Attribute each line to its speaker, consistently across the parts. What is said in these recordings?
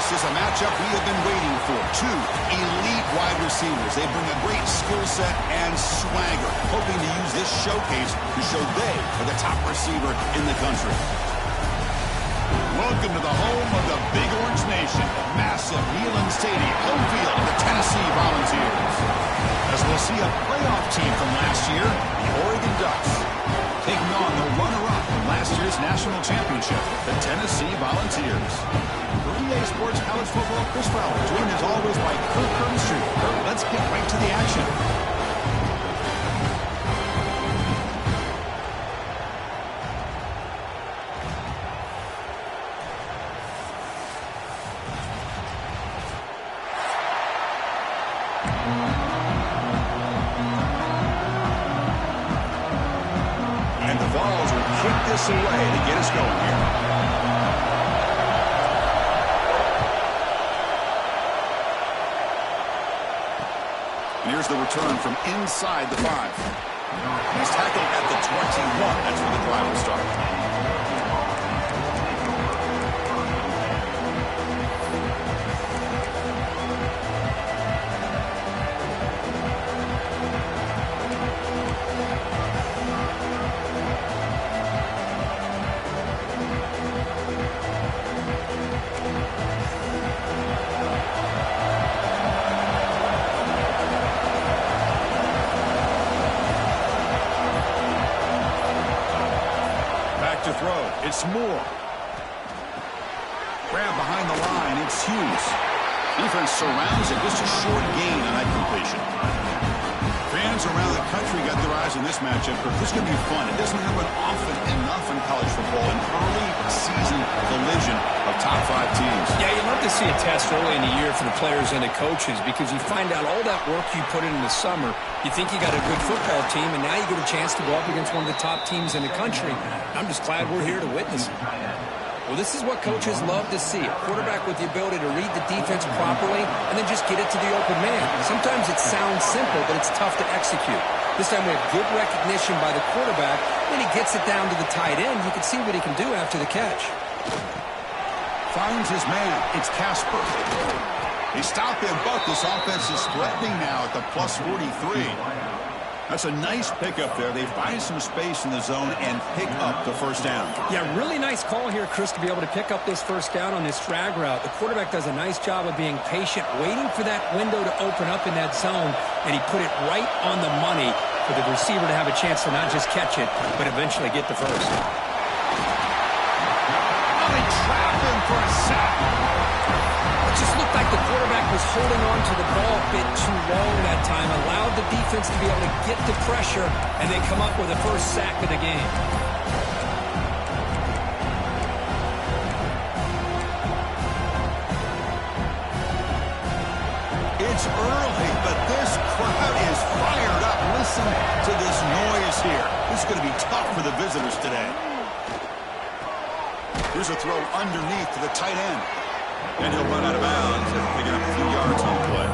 Speaker 1: This is a matchup we have been waiting for. Two elite wide receivers. They bring a great skill set and swagger, hoping to use this showcase to show they are the top receiver in the country. Welcome to the home of the Big Orange Nation. Massive Neyland Stadium, home field of the Tennessee Volunteers. As we'll see a playoff team from last year, the Oregon Ducks, taking on the runner-up from last year's national championship, the Tennessee Volunteers. For EA Sports College Football, Chris Fowler, joined as always by Kirk Curtis. Let's get right to the action. And the Vols will kick this away to get us going here. And here's the return from inside the 5. He's tackled at the 21. That's where the drive will start. To throw. It's Moore. Grab behind the line. It's Hughes. Defense surrounds it. Just a short gain on that completion. Fans around the country got their eyes on this matchup. This is going to be fun. It doesn't happen often enough in college football. An early season collision of top 5 teams.
Speaker 2: Yeah, you love to see a test early in the year for the players and the coaches because you find out all that work you put in the summer. You think you got a good football team, and now you get a chance to go up against one of the top teams in the country. I'm just glad we're here to witness it. Well, this is what coaches love to see. A quarterback with the ability to read the defense properly and then just get it to the open man. Sometimes it sounds simple, but it's tough to execute. This time we have good recognition by the quarterback. Then he gets it down to the tight end. You can see what he can do after the catch.
Speaker 1: Finds his man. It's Casper. He stopped him, but this offense is threatening now at the plus 43. That's a nice pickup there. They find some space in the zone and pick up the first down.
Speaker 2: Yeah, really nice call here, Chris, to be able to pick up this first down on this drag route. The quarterback does a nice job of being patient, waiting for that window to open up in that zone, and he put it right on the money for the receiver to have a chance to not just catch it, but eventually get the first.
Speaker 1: Oh, they trapped him for a sack.
Speaker 2: It just looked like the quarterback was holding on to the ball a bit too long that time, allowed the defense to be able to get the pressure, and they come up with the first sack of the game.
Speaker 1: It's early, but this crowd is fired up. Listen to this noise here. This is going to be tough for the visitors today. Here's a throw underneath to the tight end. And he'll run out of bounds after picking up a few yards on the play.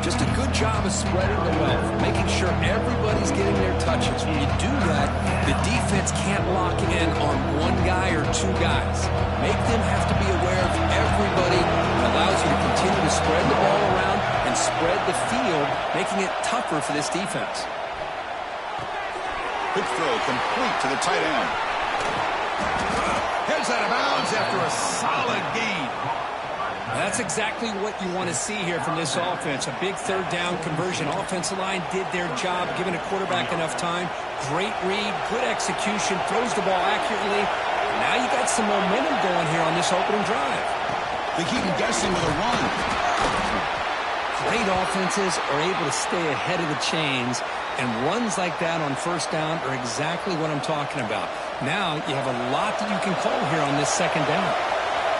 Speaker 2: Just a good job of spreading the wealth, making sure everybody's getting their touches. When you do that, the defense can't lock in on one guy or two guys. Make them have to be aware of everybody. It allows you to continue to spread the ball around and spread the field, making it tougher for this defense.
Speaker 1: Quick throw complete to the tight end. Heads out of bounds after a solid gain.
Speaker 2: That's exactly what you want to see here from this offense. A big third down conversion. Offensive line did their job, giving a quarterback enough time. Great read, good execution, throws the ball accurately. Now you got some momentum going here on this opening drive.
Speaker 1: They keep him guessing with a run.
Speaker 2: Great offenses are able to stay ahead of the chains, and runs like that on first down are exactly what I'm talking about. Now you have a lot that you can call here on this second down.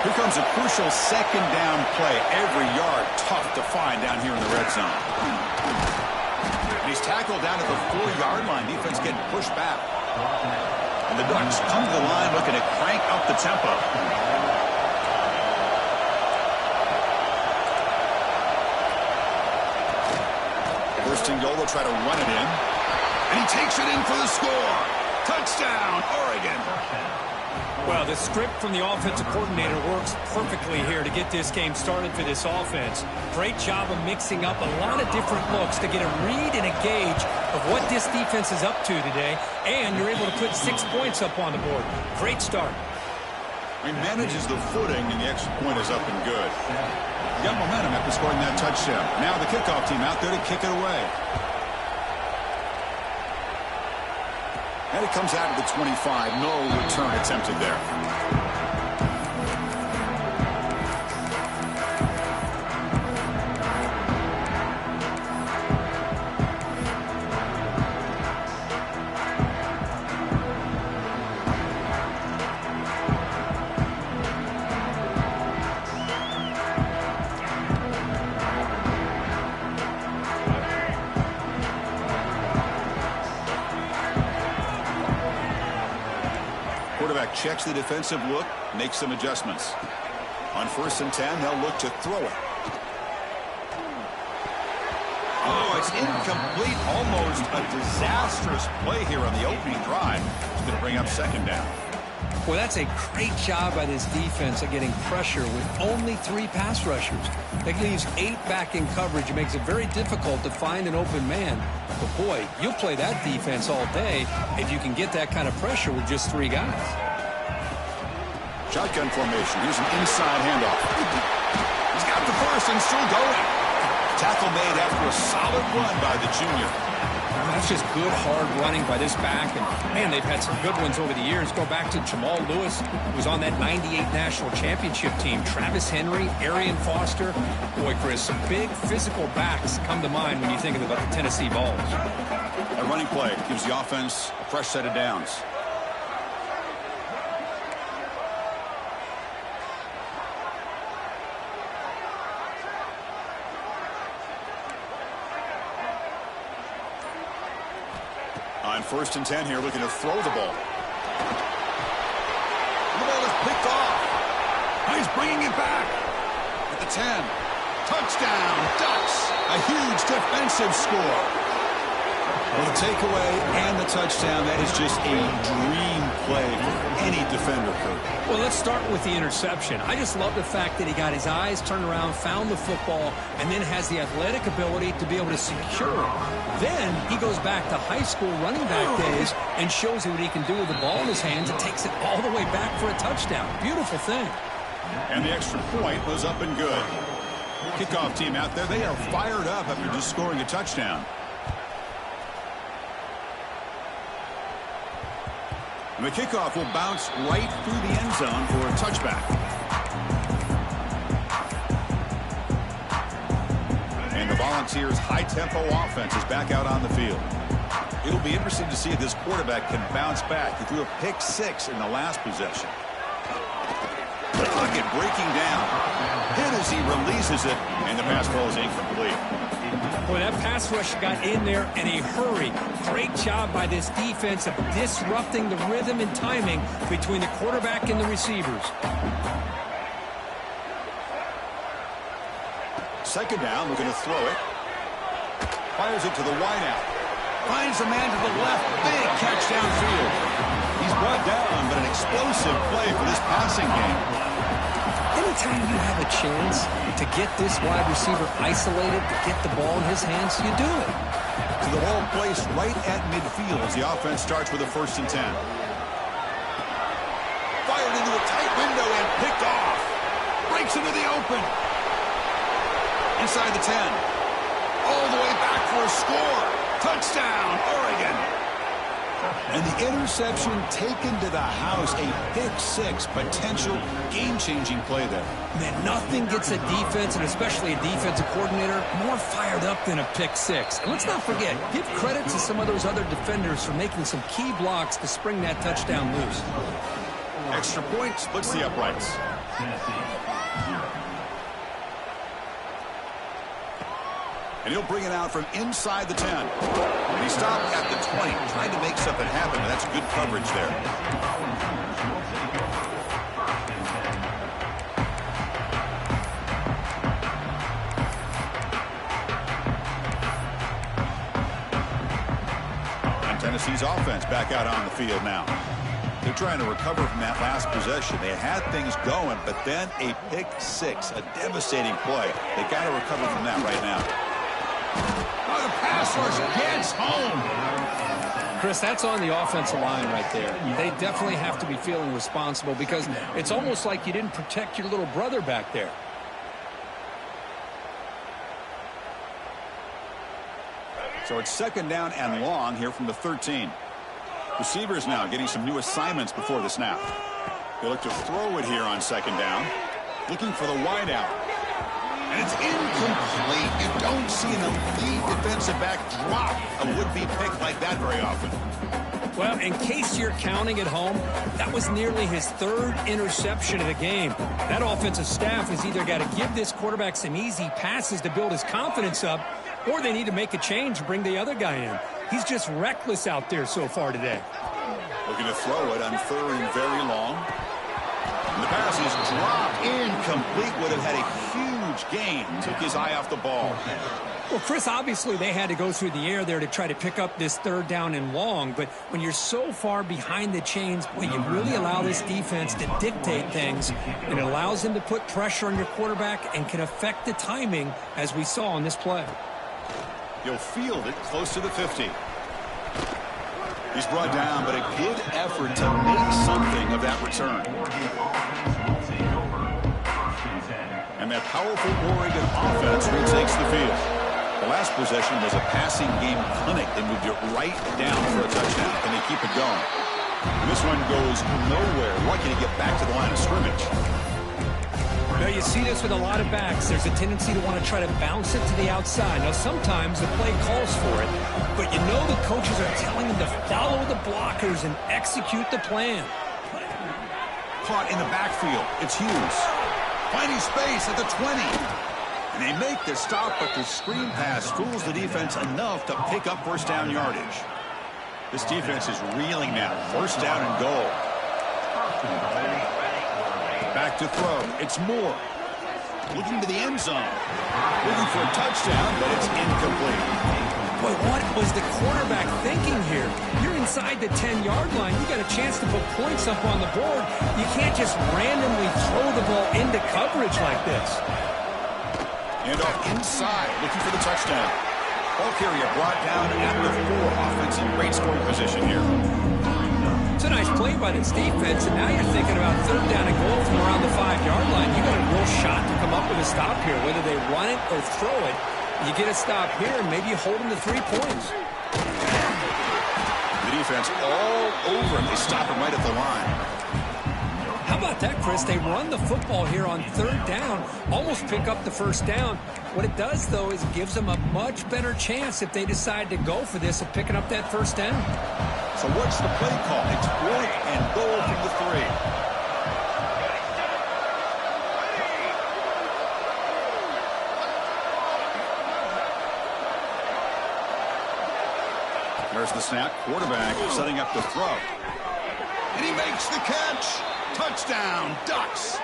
Speaker 1: Here comes a crucial second down play. Every yard tough to find down here in the red zone. And he's tackled down at the 4-yard line. Defense getting pushed back. And the Ducks come to the line looking to crank up the tempo. First and goal, they'll try to run it in. And he takes it in for the score. Touchdown, Oregon.
Speaker 2: Well, the script from the offensive coordinator works perfectly here to get this game started for this offense. Great job of mixing up a lot of different looks to get a read and a gauge of what this defense is up to today, and you're able to put 6 points up on the board. Great start.
Speaker 1: He manages the footing, and the extra point is up and good. Got momentum after scoring that touchdown. Now the kickoff team out there to kick it away. And it comes out of the 25. No return attempted there. Quarterback checks the defensive look, makes some adjustments. On 1st and 10, they'll look to throw it. Oh, it's incomplete. Almost a disastrous play here on the opening drive. It's going to bring up 2nd down.
Speaker 2: Well, that's a great job by this defense at getting pressure with only 3 pass rushers. That leaves 8 back in coverage. It makes it very difficult to find an open man. But, boy, you'll play that defense all day if you can get that kind of pressure with just 3 guys.
Speaker 1: Shotgun formation. Here's an inside handoff. He's got the first and still going. Tackle made after a solid run by the junior.
Speaker 2: That's just good, hard running by this back. And, man, they've had some good ones over the years. Go back to Jamal Lewis, who was on that 98 National Championship team. Travis Henry, Arian Foster. Boy, Chris, some big physical backs come to mind when you think about the Tennessee Vols.
Speaker 1: A running play gives the offense a fresh set of downs. On 1st and 10 here, looking to throw the ball. The ball is picked off. He's bringing it back. At the 10. Touchdown, Ducks. A huge defensive score. Well, the takeaway and the touchdown, that is just a dream play for any defender, Kurt.
Speaker 2: Well, let's start with the interception. I just love the fact that he got his eyes turned around, found the football, and then has the athletic ability to be able to secure it. Then he goes back to high school running back days and shows you what he can do with the ball in his hands and takes it all the way back for a touchdown. Beautiful thing.
Speaker 1: And the extra point was up and good. Kickoff team out there, they are fired up after just scoring a touchdown. And the kickoff will bounce right through the end zone for a touchback. And the Volunteers' high-tempo offense is back out on the field. It'll be interesting to see if this quarterback can bounce back. He threw a pick-6 in the last possession. The pocket breaking down. Hit as he releases it, and the pass ball is incomplete.
Speaker 2: Boy, that pass rush got in there in a hurry. Great job by this defense of disrupting the rhythm and timing between the quarterback and the receivers.
Speaker 1: 2nd down, we're going to throw it. Fires it to the wideout. Finds a man to the left. Big catch downfield. He's brought down, but an explosive play for this passing game.
Speaker 2: Anytime you have a chance to get this wide receiver isolated, to get the ball in his hands, you do it.
Speaker 1: To the ball placed right at midfield as the offense starts with a 1st and 10. Fired into a tight window and picked off. Breaks into the open. Inside the 10. All the way back for a score. Touchdown, Oregon. And the interception taken to the house. A pick-6 potential game-changing play there.
Speaker 2: Man, nothing gets a defense, and especially a defensive coordinator, more fired up than a pick-6. And let's not forget, give credit to some of those other defenders for making some key blocks to spring that touchdown loose.
Speaker 1: Extra point splits the uprights. And he'll bring it out from inside the 10. And he stopped at the 20, trying to make something happen, and that's good coverage there. And Tennessee's offense back out on the field now. They're trying to recover from that last possession. They had things going, but then a pick six, a devastating play. They got to recover from that right now.
Speaker 2: Oh, the pass rush gets home. Chris, that's on the offensive line right there. They definitely have to be feeling responsible because it's almost like you didn't protect your little brother back there.
Speaker 1: So it's second down and long here from the 13. Receivers now getting some new assignments before the snap. They look to throw it here on second down. Looking for the wide out. And it's incomplete. You don't see an elite defensive back drop a would-be pick like that very often.
Speaker 2: Well, in case you're counting at home, that was nearly his third interception of the game. That offensive staff has either got to give this quarterback some easy passes to build his confidence up, or they need to make a change and bring the other guy in. He's just reckless out there so far today.
Speaker 1: Looking to throw it on third and very long. And the pass is dropped. Incomplete. Would have had a huge gain. Took his eye off the ball.
Speaker 2: Well, Chris, obviously they had to go through the air there to try to pick up this third down and long. But when you're so far behind the chains, boy, you really allow this defense to dictate things. And it allows them to put pressure on your quarterback and can affect the timing, as we saw on this play.
Speaker 1: He'll field it close to the 50. He's brought down, but a good effort to make something of that return. And that powerful Oregon offense retakes the field. The last possession was a passing game clinic. They moved it right down for a touchdown. Can they keep it going? And this one goes nowhere. Lucky to get back to the line of scrimmage.
Speaker 2: Now, you see this with a lot of backs. There's a tendency to want to try to bounce it to the outside. Now, sometimes the play calls for it, but you know the coaches are telling them to follow the blockers and execute the plan.
Speaker 1: Caught in the backfield. It's Hughes. Finding space at the 20. And they make the stop, but the screen pass fools the defense enough to pick up first down yardage. This defense is reeling now. First down and goal. Back to throw. It's Moore. Looking to the end zone. Looking for a touchdown, but it's incomplete.
Speaker 2: Boy, what was the quarterback thinking here? You're inside the 10-yard line. You got a chance to put points up on the board. You can't just randomly throw the ball into coverage like this.
Speaker 1: And off inside, looking for the touchdown. Ball carrier brought down at the 4. Offense in great scoring position here.
Speaker 2: It's a nice play by this defense, and now you're thinking about third down and goal from around the 5-yard line. You got a real shot to come up with a stop here, whether they run it or throw it. You get a stop here, and maybe you hold them to 3 points.
Speaker 1: The defense all over him. They stop him right at the line.
Speaker 2: How about that, Chris? They run the football here on third down, almost pick up the first down. What it does, though, is it gives them a much better chance if they decide to go for this of picking up that first down.
Speaker 1: So what's the play call? It's 4th and goal from the 3. There's the snap. Quarterback setting up the throw. And he makes the catch. Touchdown, Ducks.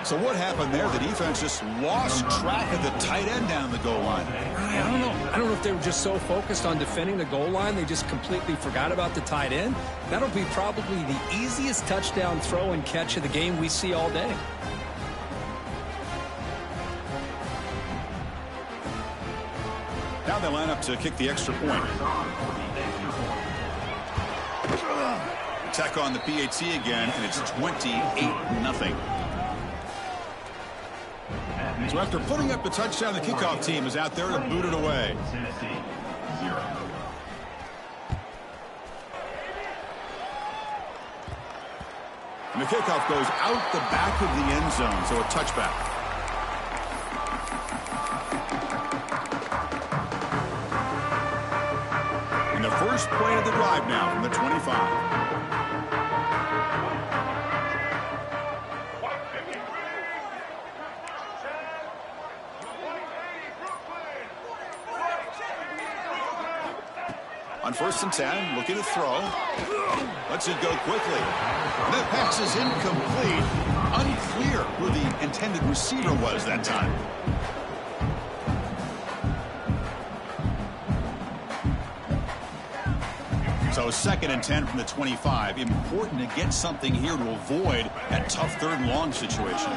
Speaker 1: So what happened there? The defense just lost track of the tight end down the goal line.
Speaker 2: I don't know. I don't know if they were just so focused on defending the goal line they just completely forgot about the tight end. That'll be probably the easiest touchdown throw and catch of the game we see all day.
Speaker 1: Now they line up to kick the extra point. Attack on the PAT again, and it's 28-0. So after putting up the touchdown, the kickoff team is out there to boot it away. And the kickoff goes out the back of the end zone, so a touchback. And the first play of the drive now from the 25. On 1st and 10, looking to throw. Lets it go quickly. And that pass is incomplete. Unclear who the intended receiver was that time. So 2nd and 10 from the 25. Important to get something here to avoid that tough 3rd and long situation.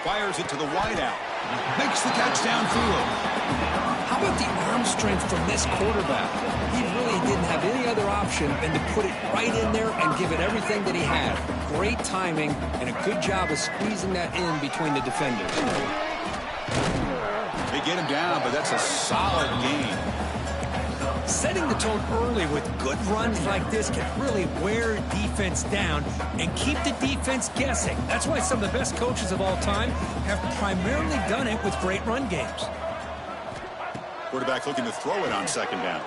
Speaker 1: Fires it to the wideout. Makes the catch downfield.
Speaker 2: How about the arm strength from this quarterback? He really didn't have any other option than to put it right in there and give it everything that he had. Great timing and a good job of squeezing that in between the defenders.
Speaker 1: They get him down, but that's a solid gain.
Speaker 2: Setting the tone early with good runs like this can really wear defense down and keep the defense guessing. That's why some of the best coaches of all time have primarily done it with great run games.
Speaker 1: Quarterback looking to throw it on 2nd down.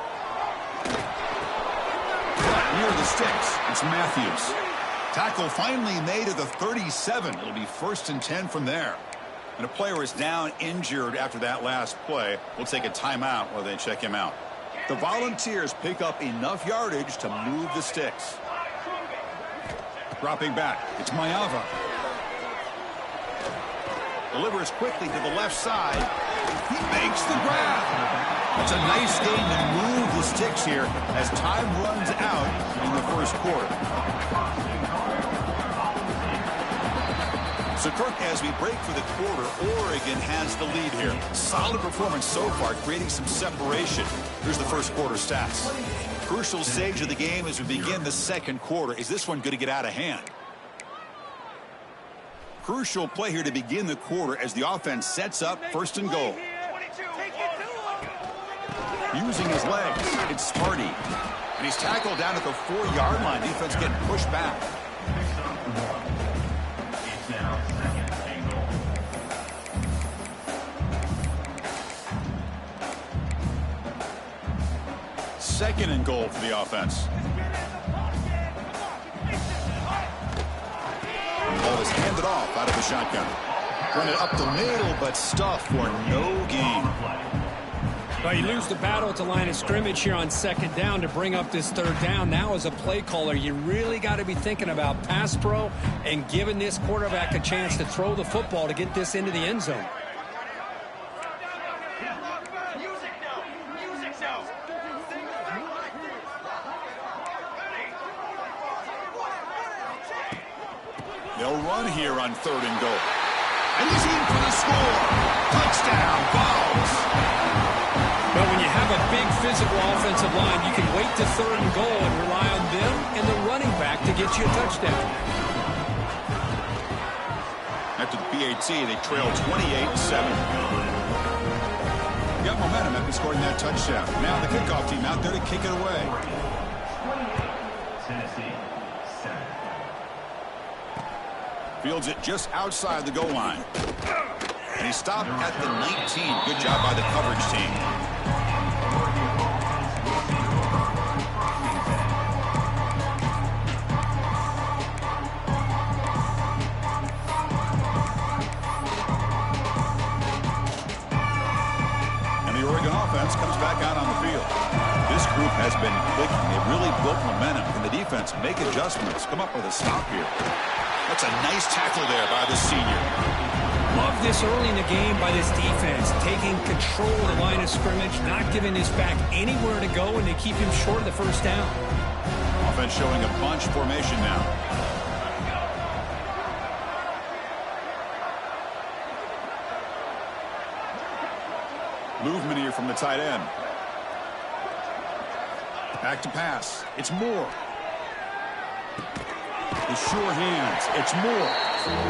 Speaker 1: Near the sticks, it's Matthews. Tackle finally made at the 37. It'll be 1st and 10 from there. And a player is down injured after that last play. We'll take a timeout while they check him out. The Volunteers pick up enough yardage to move the sticks. Dropping back, it's Maeva. Delivers quickly to the left side. He makes the grab. That's a nice game to move the sticks here as time runs out in the 1st quarter. So, Kirk, as we break for the quarter, Oregon has the lead here. Solid performance so far, creating some separation. Here's the 1st quarter stats. Crucial stage of the game as we begin the 2nd quarter. Is this one going to get out of hand? Crucial play here to begin the quarter as the offense sets up 1st and goal. Using his legs, it's Sparty. And he's tackled down at the 4-yard line. Defense getting pushed back. Second and goal for the offense. The ball is handed off out of the shotgun. Run it up the middle, but stuffed for no gain.
Speaker 2: Well, you lose the battle at the line of scrimmage here on 2nd down to bring up this 3rd down. Now, as a play caller, you really got to be thinking about pass pro and giving this quarterback a chance to throw the football to get this into the end zone.
Speaker 1: They'll run here on 3rd and goal. And he's in for the score. Touchdown, Vols.
Speaker 2: But when you have a big physical offensive line, you can wait to 3rd and goal and rely on them and the running back to get you a touchdown.
Speaker 1: After the PAT, they trail 28-7. Got momentum after scoring that touchdown. Now the kickoff team out there to kick it away. Fields it just outside the goal line. And he stopped at the 19. Good job by the coverage team. And the Oregon offense comes back out on the field. This group has been clicking. They've really built momentum. Can the defense make adjustments? Come up with a stop here. That's a nice tackle there by the senior.
Speaker 2: Love this early in the game by this defense, taking control of the line of scrimmage, not giving this back anywhere to go, and they keep him short of the 1st down.
Speaker 1: Offense showing a bunch formation now. Movement here from the tight end. Back to pass. It's Moore. With sure hands, it's Moore.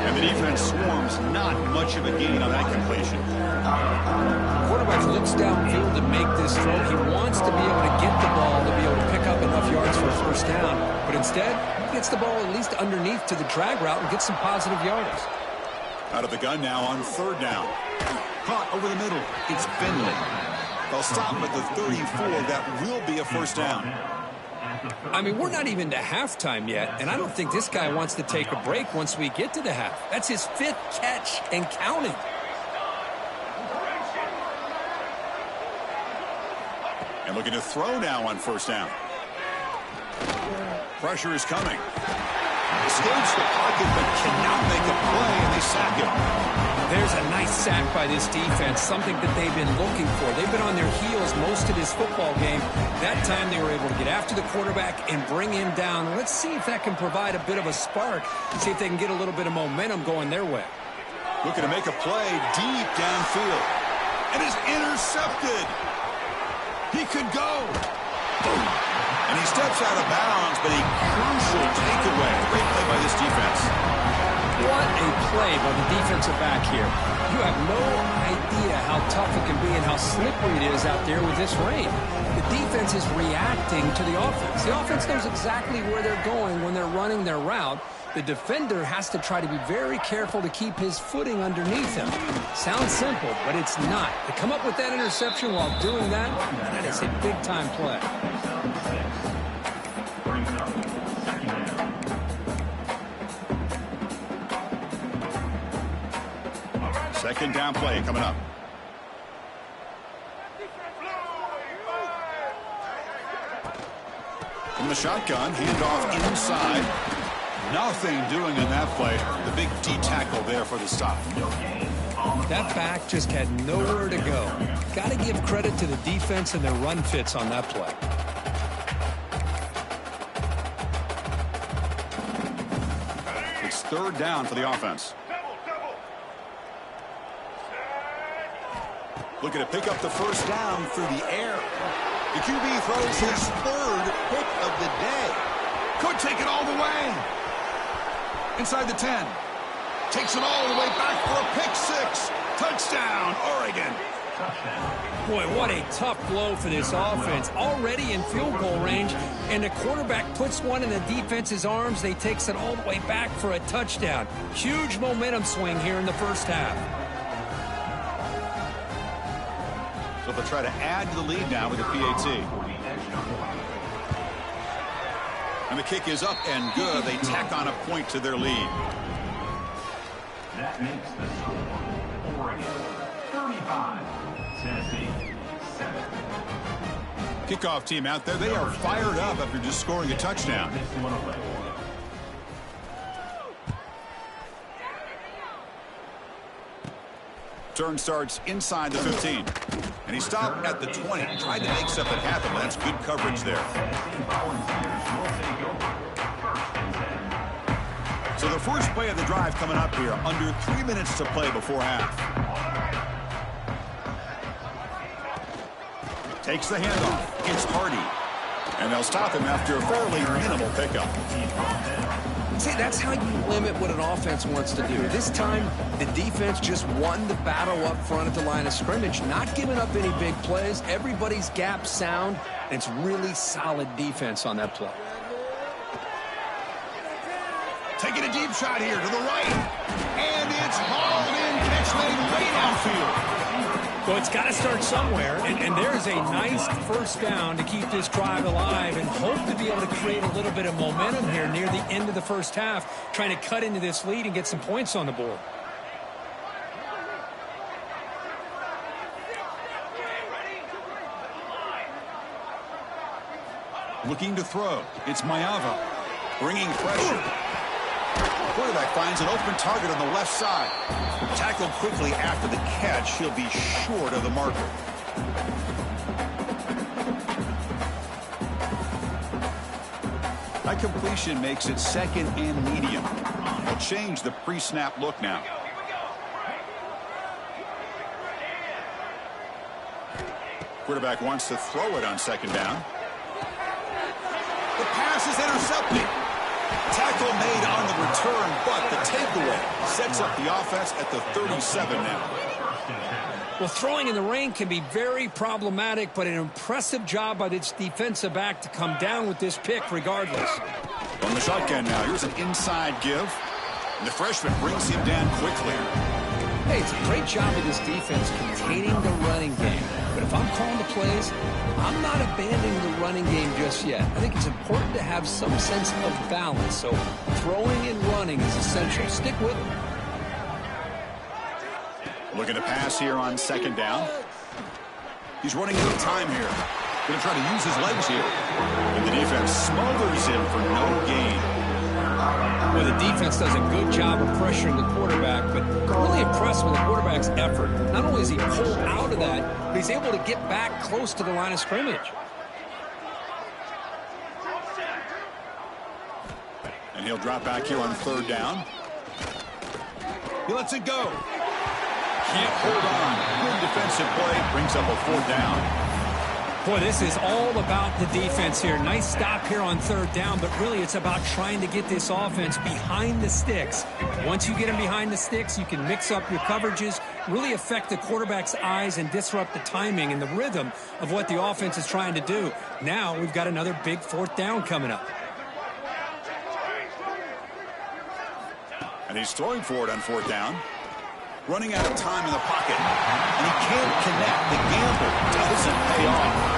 Speaker 1: And the defense swarms. Not much of a gain on that completion.
Speaker 2: The quarterback looks downfield to make this throw. He wants to be able to get the ball to be able to pick up enough yards for a 1st down. But instead, he gets the ball at least underneath to the drag route and gets some positive yards.
Speaker 1: Out of the gun now on 3rd down. Caught over the middle. It's Finley. They'll stop at the 34. That will be a 1st down.
Speaker 2: I mean, we're not even to halftime yet, and I don't think this guy wants to take a break once we get to the half. That's his 5th catch and counting.
Speaker 1: And looking to throw now on 1st down. Pressure is coming. Escapes the pocket but cannot make a play, and they sack him.
Speaker 2: There's a nice sack by this defense, something that they've been looking for. They've been on their heels most of this football game. That time they were able to get after the quarterback and bring him down. Let's see if that can provide a bit of a spark, see if they can get a little bit of momentum going their way.
Speaker 1: Looking to make a play deep downfield. And is intercepted. He could go. Boom. And he steps out of bounds, but a crucial takeaway. Great play by this defense.
Speaker 2: What a play by the defensive back here. You have no idea how tough it can be and how slippery it is out there with this rain. The defense is reacting to the offense. The offense knows exactly where they're going when they're running their route. The defender has to try to be very careful to keep his footing underneath him. Sounds simple, but it's not. To come up with that interception while doing that, that is a big-time play.
Speaker 1: Second down play coming up. From the shotgun, handoff inside. Nothing doing in that play. The big D tackle there for the stop.
Speaker 2: That back just had nowhere to go. Got to give credit to the defense and their run fits on that play.
Speaker 1: It's third down for the offense. Looking to pick up the first down through the air. The QB throws his third pick of the day. Could take it all the way. Inside the 10. Takes it all the way back for a pick six. Touchdown, Oregon.
Speaker 2: Boy, what a tough blow for this offense. Already in field goal range, and the quarterback puts one in the defense's arms. They takes it all the way back for a touchdown. Huge momentum swing here in the first half.
Speaker 1: So they'll try to add to the lead now with the PAT. And the kick is up and good. They tack on a point to their lead.
Speaker 3: That makes the score Oregon 35, Tennessee 7.
Speaker 1: Kickoff team out there. They are fired up after just scoring a touchdown. Turn starts inside the 15. And he stopped at the 20. Tried to make something happen. That's good coverage there. So the first play of the drive coming up here. Under 3 minutes to play before half. Takes the handoff. It's Hardy. And they'll stop him after a fairly minimal pickup.
Speaker 2: See, that's how you limit what an offense wants to do. This time, the defense just won the battle up front at the line of scrimmage, not giving up any big plays. Everybody's gap sound, and it's really solid defense on that play.
Speaker 1: Taking a deep shot here to the right. And it's hauled in. Catch made way downfield.
Speaker 2: So it's got to start somewhere, and there's a nice first down to keep this drive alive and hope to be able to create a little bit of momentum here near the end of the first half, trying to cut into this lead and get some points on the board.
Speaker 1: Looking to throw. It's Mayava. Bringing pressure. Quarterback finds an open target on the left side. Tackled quickly after the catch. He'll be short of the marker. That completion makes it second and medium. They'll change the pre-snap look now. Quarterback wants to throw it on second down. The pass is intercepted. Tackle made on the return, but the takeaway sets up the offense at the 37 now.
Speaker 2: Well, throwing in the rain can be very problematic, but an impressive job by this defensive back to come down with this pick regardless.
Speaker 1: On the shotgun now, here's an inside give. And the freshman brings him down quickly.
Speaker 2: Hey, it's a great job of this defense containing the running game. But if I'm calling the plays, I'm not abandoning the running game just yet. I think it's important to have some sense of balance. So throwing and running is essential. Stick with it.
Speaker 1: Looking to pass here on second down. He's running out of time here. Going to try to use his legs here. And the defense smothers him for no gain.
Speaker 2: Boy, the defense does a good job of pressuring the quarterback, but really impressed with the quarterback's effort. Not only is he pulled out of that, but he's able to get back close to the line of scrimmage.
Speaker 1: And he'll drop back here on third down. He lets it go. Can't hold on. Good defensive play. Brings up a fourth down.
Speaker 2: Boy, this is all about the defense here. Nice stop here on third down, but really it's about trying to get this offense behind the sticks. Once you get them behind the sticks, you can mix up your coverages, really affect the quarterback's eyes and disrupt the timing and the rhythm of what the offense is trying to do. Now we've got another big fourth down coming up.
Speaker 1: And he's throwing for it on fourth down. Running out of time in the pocket. And he can't connect. The gamble doesn't pay off.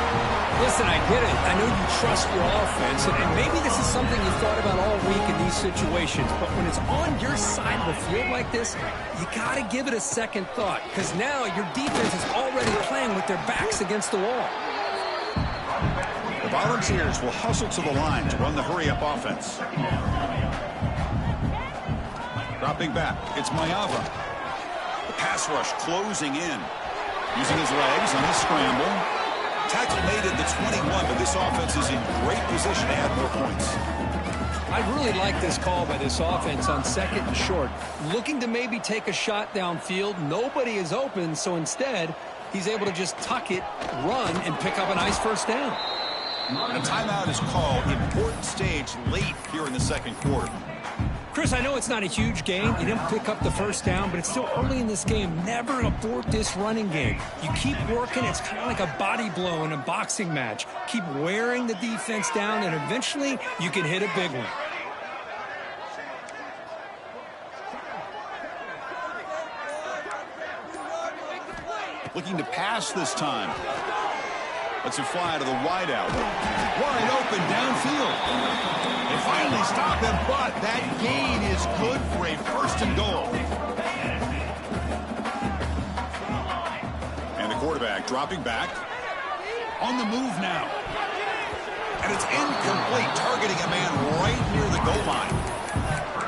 Speaker 2: Listen, I get it. I know you trust your offense, and maybe this is something you thought about all week in these situations, but when it's on your side of the field like this, you got to give it a second thought, because now your defense is already playing with their backs against the wall.
Speaker 1: The Volunteers will hustle to the line to run the hurry-up offense. Dropping back, it's Mayava. The pass rush closing in. Using his legs on his scramble. Tackle made at the 21, but this offense is in great position to add more points.
Speaker 2: I really like this call by this offense on second and short. Looking to maybe take a shot downfield. Nobody is open, so instead, he's able to just tuck it, run, and pick up a nice first down.
Speaker 1: A timeout is called. Important stage late here in the second quarter.
Speaker 2: Chris, I know it's not a huge game. You didn't pick up the first down, but it's still early in this game. Never abort this running game. You keep working. It's kind of like a body blow in a boxing match. Keep wearing the defense down, and eventually you can hit a big one.
Speaker 1: Looking to pass this time. Lets it fly to the wideout. Wide open downfield. They finally stop him, but that gain is good for a first and goal. And the quarterback dropping back. On the move now. And it's incomplete, targeting a man right near the goal line.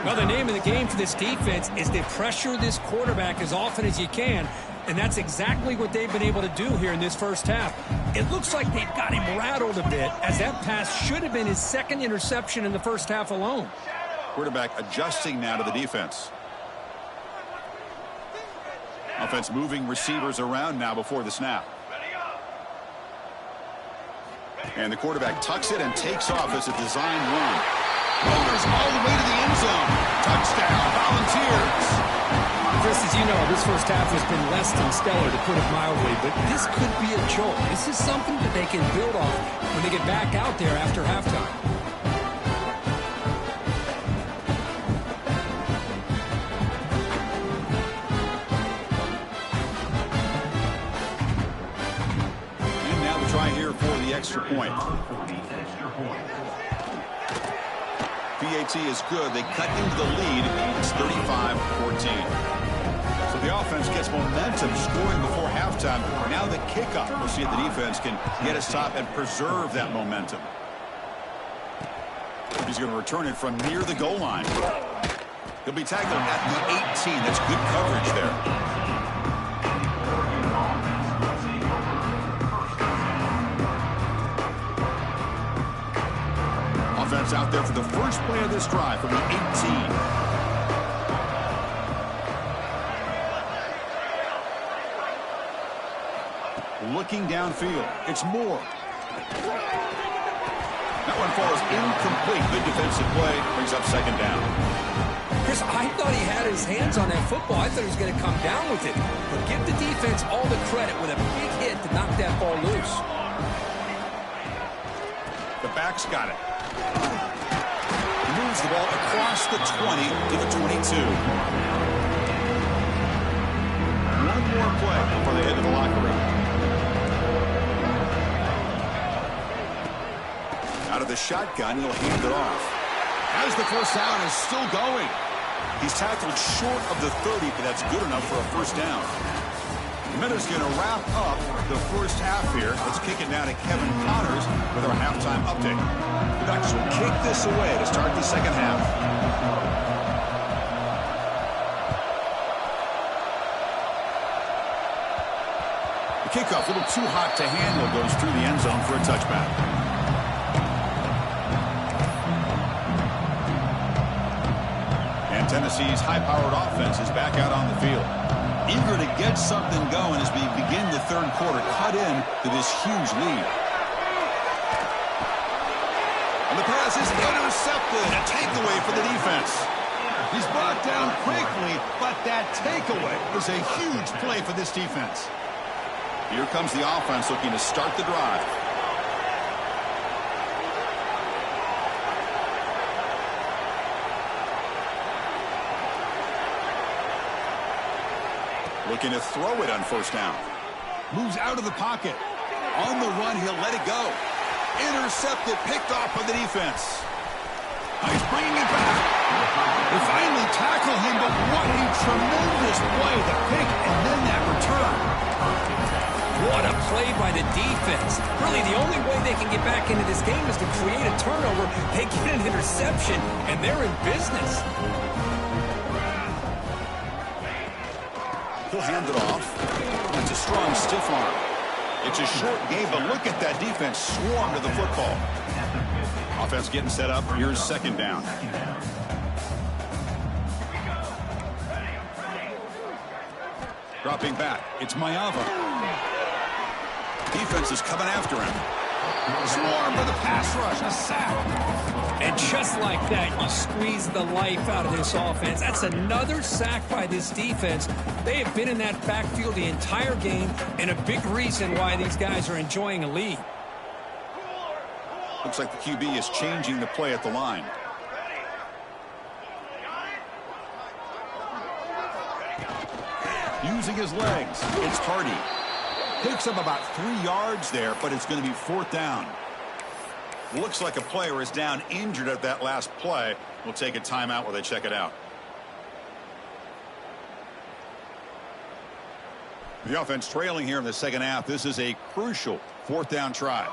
Speaker 2: Well, the name of the game for this defense is to pressure this quarterback as often as you can, and that's exactly what they've been able to do here in this first half. It looks like they've got him rattled a bit, as that pass should have been his second interception in the first half alone.
Speaker 1: Quarterback adjusting now to the defense. Offense moving receivers around now before the snap. And the quarterback tucks it and takes off as a design run. Motors all the way to the end zone. Touchdown, Volunteers.
Speaker 2: Chris, as you know, this first half has been less than stellar, to put it mildly, but this could be a jolt. This is something that they can build off when they get back out there after halftime.
Speaker 1: And now the try here for the extra point. PAT is good. They cut into the lead. It's 35-14. So the offense gets momentum scoring before halftime. Now the kickoff. We'll see if the defense can get a stop and preserve that momentum. He's going to return it from near the goal line. He'll be tackled at the 18. That's good coverage there. Offense out there for the first play of this drive from the 18. Looking downfield. It's Moore. That one falls incomplete. Good defensive play. Brings up second down.
Speaker 2: Chris, I thought he had his hands on that football. I thought he was going to come down with it. But give the defense all the credit with a big hit to knock that ball loose.
Speaker 1: The back's got it. He moves the ball across the 20 to the 22. One more play before they head to the locker room. Out of the shotgun, he'll hand it off. As the first down is still going. He's tackled short of the 30, but that's good enough for a first down. Minutes going to wrap up the first half here. Let's kick it now to Kevin Connors with our halftime update. The Ducks will kick this away to start the second half. The kickoff, a little too hot to handle, goes through the end zone for a touchback. And Tennessee's high-powered offense is back out on the field. Eager to get something going as we begin the third quarter, cut in to this huge lead. And the pass is intercepted. A takeaway for the defense. He's brought down quickly, but that takeaway was a huge play for this defense. Here comes the offense looking to start the drive. Looking to throw it on first down. Moves out of the pocket. On the run, he'll let it go. Intercepted, picked off by the defense. Now he's bringing it back. They finally tackle him, but what a tremendous play. The pick and then that return.
Speaker 2: What a play by the defense. Really, the only way they can get back into this game is to create a turnover. They get an interception, and they're in business.
Speaker 1: He'll hand it off. It's a strong stiff arm. It's a short game, but look at that defense swarm to the football. Offense getting set up. Here's second down. Dropping back. It's Mayava. Defense is coming after him. Swarm with a pass rush. A sack.
Speaker 2: And just like that, you squeeze the life out of this offense. That's another sack by this defense. They have been in that backfield the entire game, and a big reason why these guys are enjoying a lead.
Speaker 1: Looks like the QB is changing the play at the line. Using his legs. It's Hardy. Picks up about 3 yards there, but it's going to be fourth down. Looks like a player is down injured at that last play. We'll take a timeout while they check it out. The offense trailing here in the second half. This is a crucial fourth down try.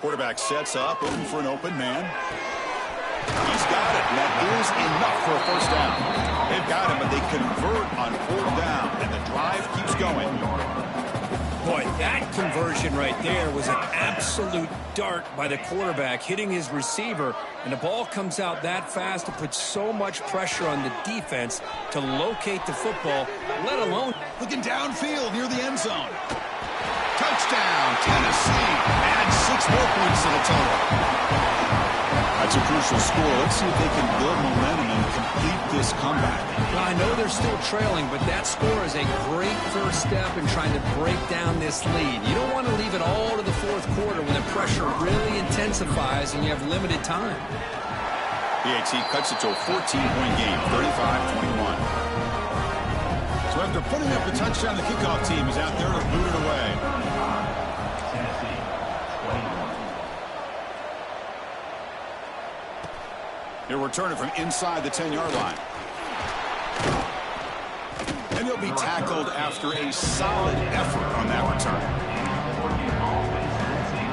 Speaker 1: Quarterback sets up, looking for an open man. He's got it, and that is enough for a first down. They've got him, but they convert on fourth down, and the drive keeps going.
Speaker 2: Boy, that conversion right there was an absolute dart by the quarterback, hitting his receiver, and the ball comes out that fast. It puts so much pressure on the defense to locate the football, let alone
Speaker 1: looking downfield near the end zone. Touchdown, Tennessee. Add 6 more points to the total. That's a crucial score. Let's see if they can build momentum and complete this comeback.
Speaker 2: Well, I know they're still trailing, but that score is a great first step in trying to break down this lead. You don't want to leave it all to the fourth quarter when the pressure really intensifies and you have limited time.
Speaker 1: PAT cuts it to a 14-point game, 35-21. So after putting up the touchdown, the kickoff team is out there to boot it away. He'll return it from inside the 10-yard line. And he'll be tackled after a solid effort on that return.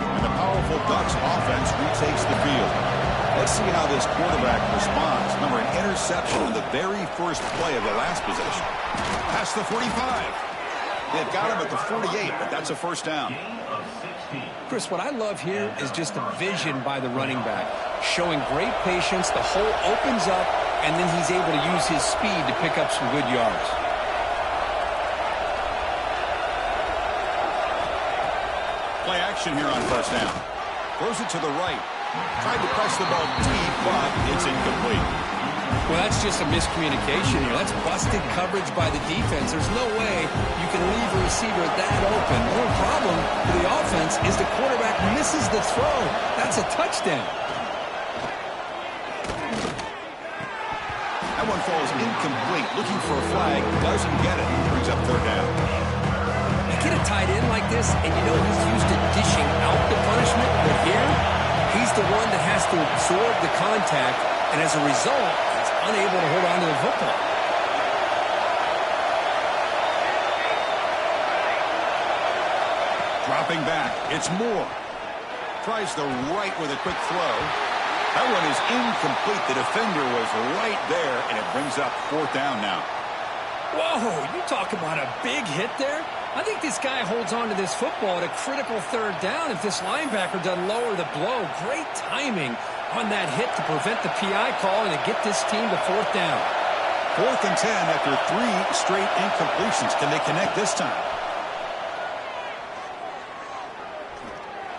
Speaker 1: And the powerful Ducks offense retakes the field. Let's see how this quarterback responds. Remember, an interception on the very first play of the last possession. Past the 45. They've got him at the 48, but that's a first down.
Speaker 2: Chris, what I love here is just the vision by the running back. Showing great patience, the hole opens up, and then he's able to use his speed to pick up some good yards.
Speaker 1: Play action here on first down. Throws it to the right. Tried to press the ball deep, but it's incomplete.
Speaker 2: Well, that's just a miscommunication here. That's busted coverage by the defense. There's no way you can leave a receiver that open. The only problem for the offense is the quarterback misses the throw. That's a touchdown.
Speaker 1: That one falls incomplete. Looking for a flag. Doesn't get it. Brings up third down.
Speaker 2: You get a tight end like this, and you know he's used to dishing out the punishment. But here, he's the one that has to absorb the contact, and as a result, he's unable to hold on to the football.
Speaker 1: Dropping dropping back. It's Moore. Tries the right with a quick throw. That one is incomplete. The defender was right there, and it brings up 4th down now.
Speaker 2: Whoa, you talk about a big hit there? I think this guy holds on to this football at a critical 3rd down if this linebacker doesn't lower the blow. Great timing on that hit to prevent the PI call and to get this team to 4th down.
Speaker 1: 4th and 10 after 3 straight incompletions. Can they connect this time?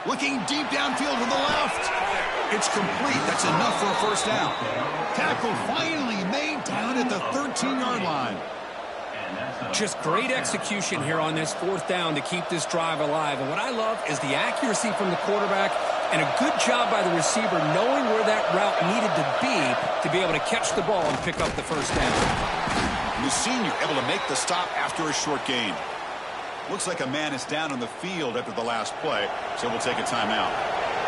Speaker 1: Looking deep downfield to the left. It's complete. That's enough for a 1st down. Tackle finally made down at the 13-yard line.
Speaker 2: Just great execution here on this 4th down to keep this drive alive. And what I love is the accuracy from the quarterback and a good job by the receiver knowing where that route needed to be able to catch the ball and pick up the 1st down.
Speaker 1: The senior able to make the stop after a short gain. Looks like a man is down on the field after the last play, so we'll take a timeout.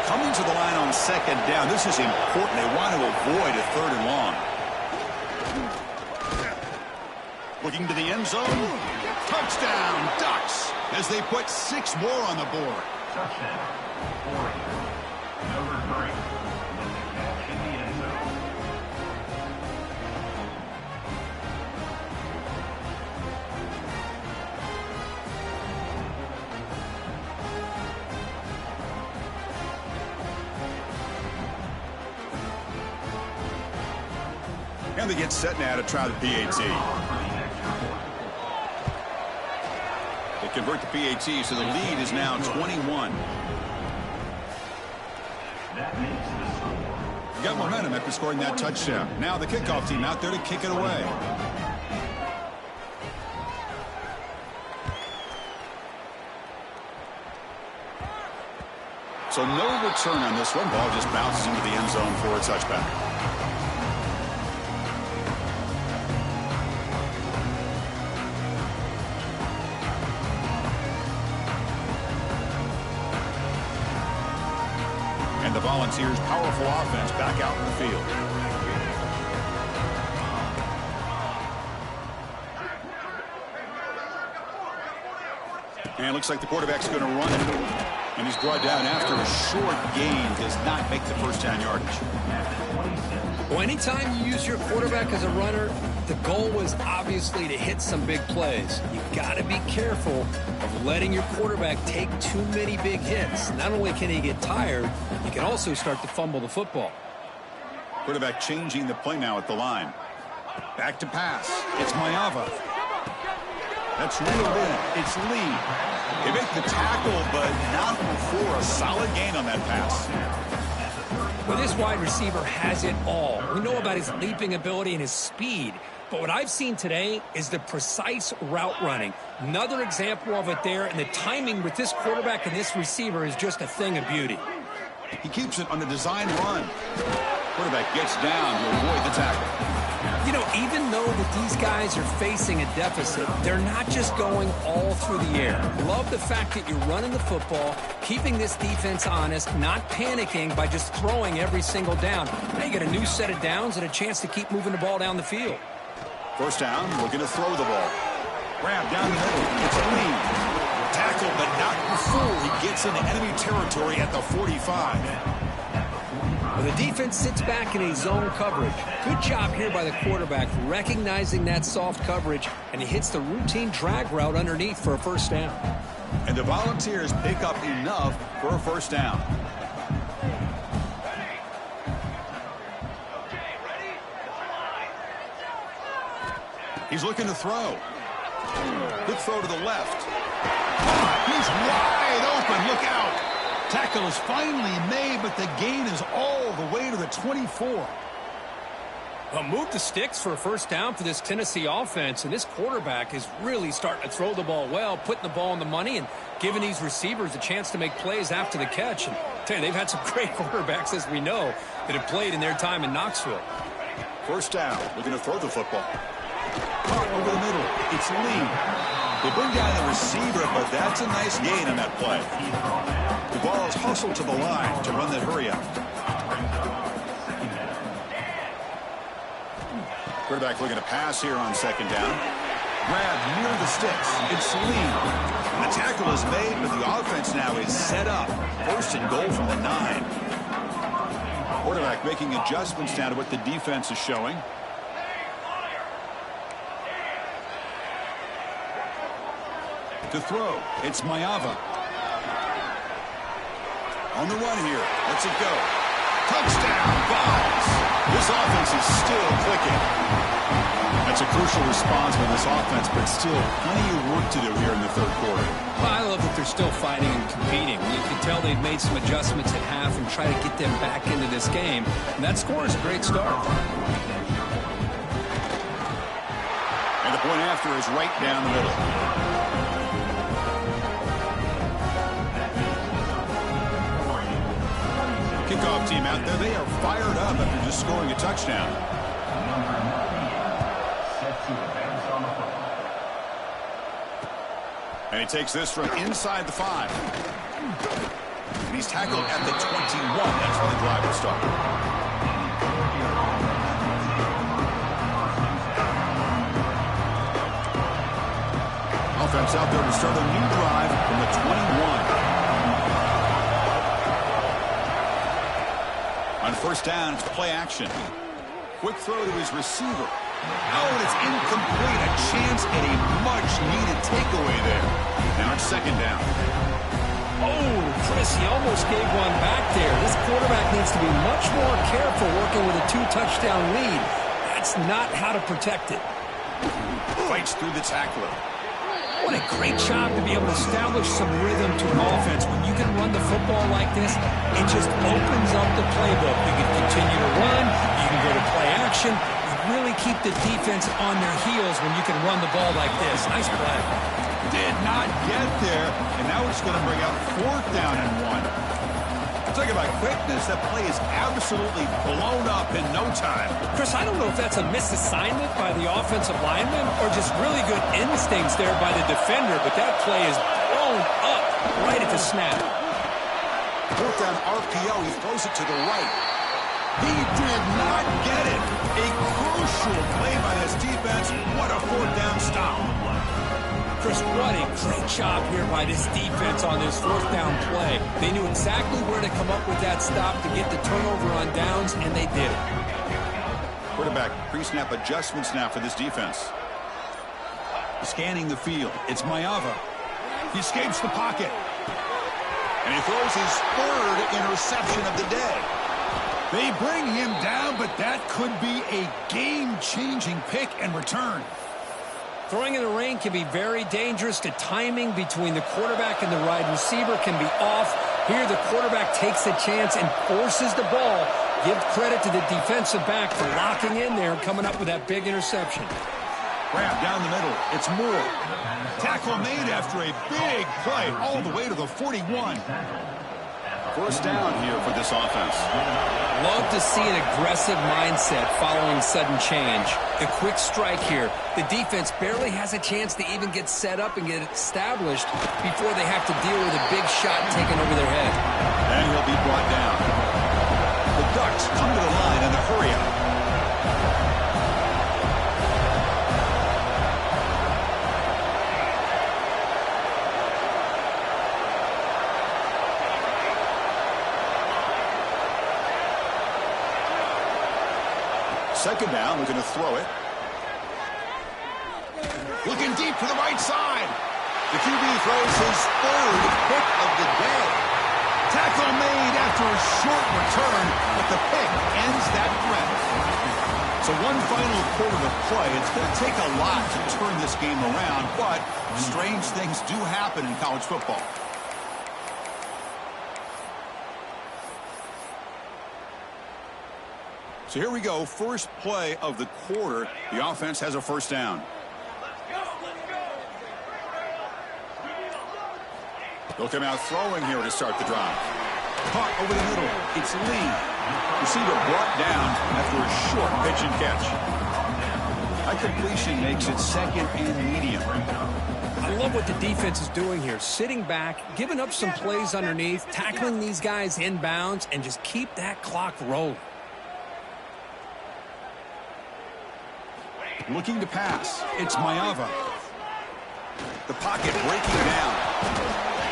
Speaker 1: Coming to the line on 2nd down, this is important. They want to avoid a 3rd and long. Looking to the end zone. Touchdown, Ducks, as they put 6 more on the board.
Speaker 3: Touchdown. Oregon. Number 3. With the catch in the end zone.
Speaker 1: And they get set now to try the PAT. They convert the PAT, so the lead is now 21.
Speaker 3: That makes the score.
Speaker 1: Got momentum after scoring that touchdown. Now the kickoff team out there to kick it away. So no return on this one. Ball just bounces into the end zone for a touchback. The Volunteers' powerful offense back out in the field. And it looks like the quarterback's going to run it. And he's brought down after a short gain. Does not make the 1st down yardage.
Speaker 2: Well, anytime you use your quarterback as a runner, the goal was obviously to hit some big plays. You've got to be careful of letting your quarterback take too many big hits. Not only can he get tired, he can also start to fumble the football.
Speaker 1: Quarterback changing the play now at the line. Back to pass. It's Mayava. That's reeled in. It's Lee. They make the tackle, but not before a solid gain on that pass.
Speaker 2: Well, this wide receiver has it all. We know about his leaping ability and his speed. But what I've seen today is the precise route running. Another example of it there, and the timing with this quarterback and this receiver is just a thing of beauty.
Speaker 1: He keeps it on a design run. Quarterback gets down to avoid the tackle.
Speaker 2: You know, even though that these guys are facing a deficit, they're not just going all through the air. Love the fact that you're running the football, keeping this defense honest, not panicking by just throwing every single down. Now you get a new set of downs and a chance to keep moving the ball down the field.
Speaker 1: 1st down, looking to throw the ball. Grab down the middle. It's Lee. Tackle, but not before he gets into enemy territory at the 45.
Speaker 2: Well, the defense sits back in a zone coverage. Good job here by the quarterback recognizing that soft coverage, and he hits the routine drag route underneath for a 1st down.
Speaker 1: And the Volunteers pick up enough for a 1st down. He's looking to throw. Good throw to the left. He's wide open. Look out. Tackle is finally made, but the gain is all the way to the 24.
Speaker 2: Well, move the sticks for a 1st down for this Tennessee offense, and this quarterback is really starting to throw the ball well, putting the ball on the money and giving these receivers a chance to make plays after the catch. And I tell you, they've had some great quarterbacks, as we know, that have played in their time in Knoxville.
Speaker 1: 1st down. Looking to throw the football. Caught over the middle. It's Lee. They bring down the receiver, but that's a nice gain on that play. The ball is hustled to the line to run that hurry out. Quarterback looking to pass here on 2nd down. Grab near the sticks. It's Lee. The tackle is made, but the offense now is set up. First and goal from the 9. Quarterback making adjustments now to what the defense is showing. To throw, it's Maeva. On the run here. Let's it go. Touchdown, guys. This offense is still clicking. That's a crucial response for this offense, but still plenty of work to do here in the third quarter.
Speaker 2: Well, I love that they're still fighting and competing. You can tell they've made some adjustments at half and try to get them back into this game. And that score is a great start.
Speaker 1: And the point after is right down the middle. Kickoff team out there, they are fired up after just scoring a touchdown. And he takes this from inside the 5. And he's tackled at the 21. That's where the drive will start. Offense out there to start a new drive from the 21. On first down, it's play action. Quick throw to his receiver. Oh, and it's incomplete. A chance at a much-needed takeaway there. Now it's second down.
Speaker 2: Oh, Chris, he almost gave one back there. This quarterback needs to be much more careful working with a 2-touchdown lead. That's not how to protect it.
Speaker 1: Fights through the tackler.
Speaker 2: What a great job to be able to establish some rhythm to an offense. When you can run the football like this, it just opens up the playbook. You can continue to run. You can go to play action. You really keep the defense on their heels when you can run the ball like this. Nice play.
Speaker 1: Did not get there, and now it's going to bring up fourth down and 1. Talk about quickness. That play is absolutely blown up in no time.
Speaker 2: Chris, I don't know if that's a misassignment by the offensive lineman or just really good instincts there by the defender, but that play is blown up right at the snap.
Speaker 1: Fourth down RPO. He throws it to the right. He did not get it. A crucial play by this defense. What a fourth down stop.
Speaker 2: Chris, what a great job here by this defense on this fourth down play. They knew exactly where to come up with that stop to get the turnover on downs, and they did it.
Speaker 1: Quarterback pre-snap adjustments now for this defense. Scanning the field. It's Maeva. He escapes the pocket. And he throws his third interception of the day. They bring him down, but that could be a game-changing pick and return.
Speaker 2: Throwing in the rain can be very dangerous. The timing between the quarterback and the wide receiver can be off. Here, the quarterback takes a chance and forces the ball. Give credit to the defensive back for locking in there and coming up with that big interception.
Speaker 1: Grab down the middle. It's Moore. Tackle made after a big play all the way to the 41. First down here for this offense.
Speaker 2: Love to see an aggressive mindset following sudden change. The quick strike here. The defense barely has a chance to even get set up and get established before they have to deal with a big shot taken over their head.
Speaker 1: And he'll be brought down. The Ducks come to the line in a hurry-up. Second down, looking to throw it. Looking deep to the right side. The QB throws his third pick of the day. Tackle made after a short return, but the pick ends that threat. So one final quarter to play. It's going to take a lot to turn this game around, but strange things do happen in college football. So here we go, first play of the quarter. The offense has a first down. They'll come out throwing here to start the drive. Caught over the middle. It's Lee. Receiver brought down after a short pitch and catch. That completion makes it second and medium.
Speaker 2: I love what the defense is doing here. Sitting back, giving up some plays underneath, tackling these guys inbounds, and just keep that clock rolling.
Speaker 1: Looking to pass. It's Maeva. The pocket breaking down.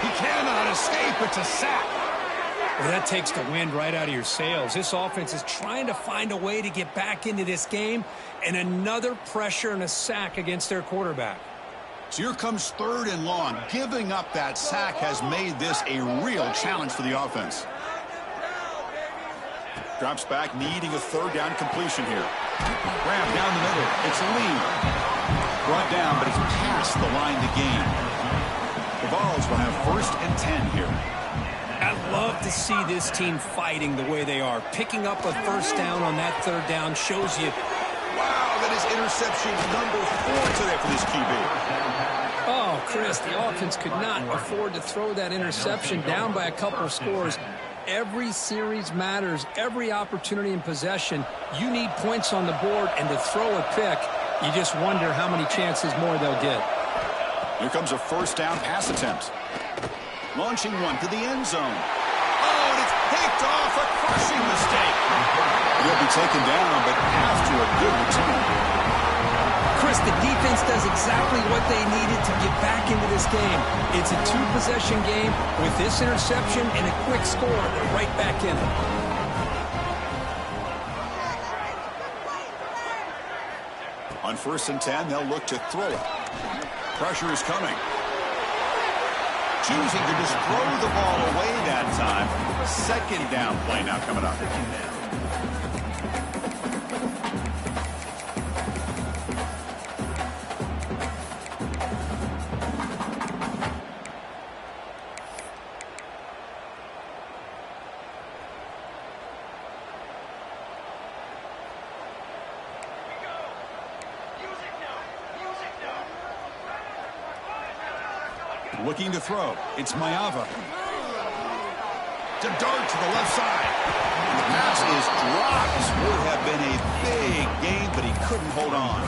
Speaker 1: He cannot escape. It's a sack.
Speaker 2: Well, that takes the wind right out of your sails. This offense is trying to find a way to get back into this game, and another pressure and a sack against their quarterback.
Speaker 1: So here comes 3rd and long. Giving up that sack has made this a real challenge for the offense. Drops back, needing a 3rd down completion here. Grab down the middle. It's a lead. Brought down, but it's past the line to gain. The Vols will have 1st and 10 here.
Speaker 2: I love to see this team fighting the way they are. Picking up a 1st down on that 3rd down shows you.
Speaker 1: Wow, that is interception number 4 today for this QB.
Speaker 2: Oh, Chris, the offense could not afford to throw that interception down by a couple of scores. Every series matters. Every opportunity in possession, you need points on the board, and to throw a pick, you just wonder how many chances more they'll get.
Speaker 1: Here comes a 1st down pass attempt. Launching one to the end zone. Oh, and it's picked off. A crushing mistake. He'll be taken down, but after a good return.
Speaker 2: Chris, the defense does exactly what they needed to get back into this game. It's a 2-possession game. With this interception and a quick score, they're right back in it.
Speaker 1: On 1st and 10, they'll look to throw it. Pressure is coming. Choosing to just throw the ball away that time. 2nd down play now coming up. Looking to throw. It's Mayava. To dart to the left side. And the pass is dropped. Would have been a big game, but he couldn't hold on.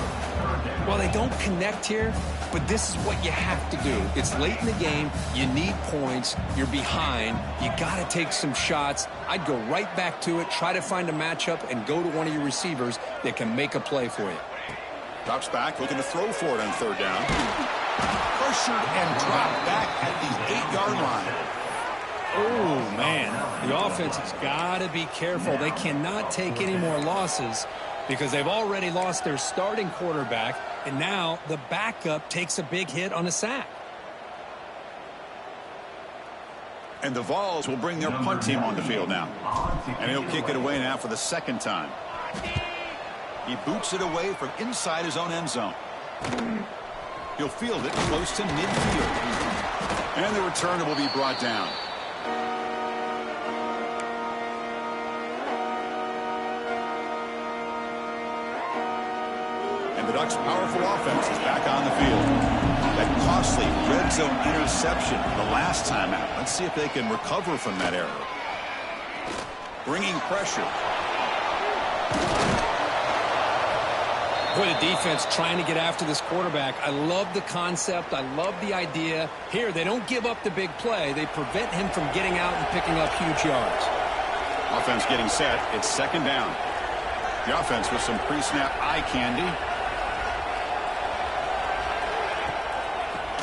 Speaker 2: Well, they don't connect here, but this is what you have to do. It's late in the game. You need points. You're behind. You got to take some shots. I'd go right back to it, try to find a matchup, and go to one of your receivers that can make a play for you.
Speaker 1: Drops back, looking to throw for it on 3rd down. Pressured and dropped back at the 8-yard line.
Speaker 2: Oh, man. The offense has got to be careful. They cannot take any more losses because they've already lost their starting quarterback, and now the backup takes a big hit on a sack.
Speaker 1: And the Vols will bring their punt team on the field now. And he'll kick it away now for the 2nd time. He boots it away from inside his own end zone. He'll field it close to midfield. And the returner will be brought down. And the Ducks' powerful offense is back on the field. That costly red zone interception the last time out. Let's see if they can recover from that error. Bringing pressure.
Speaker 2: Boy, the defense trying to get after this quarterback. I love the concept. I love the idea. Here, they don't give up the big play. They prevent him from getting out and picking up huge yards.
Speaker 1: Offense getting set. It's 2nd down. The offense with some pre-snap eye candy.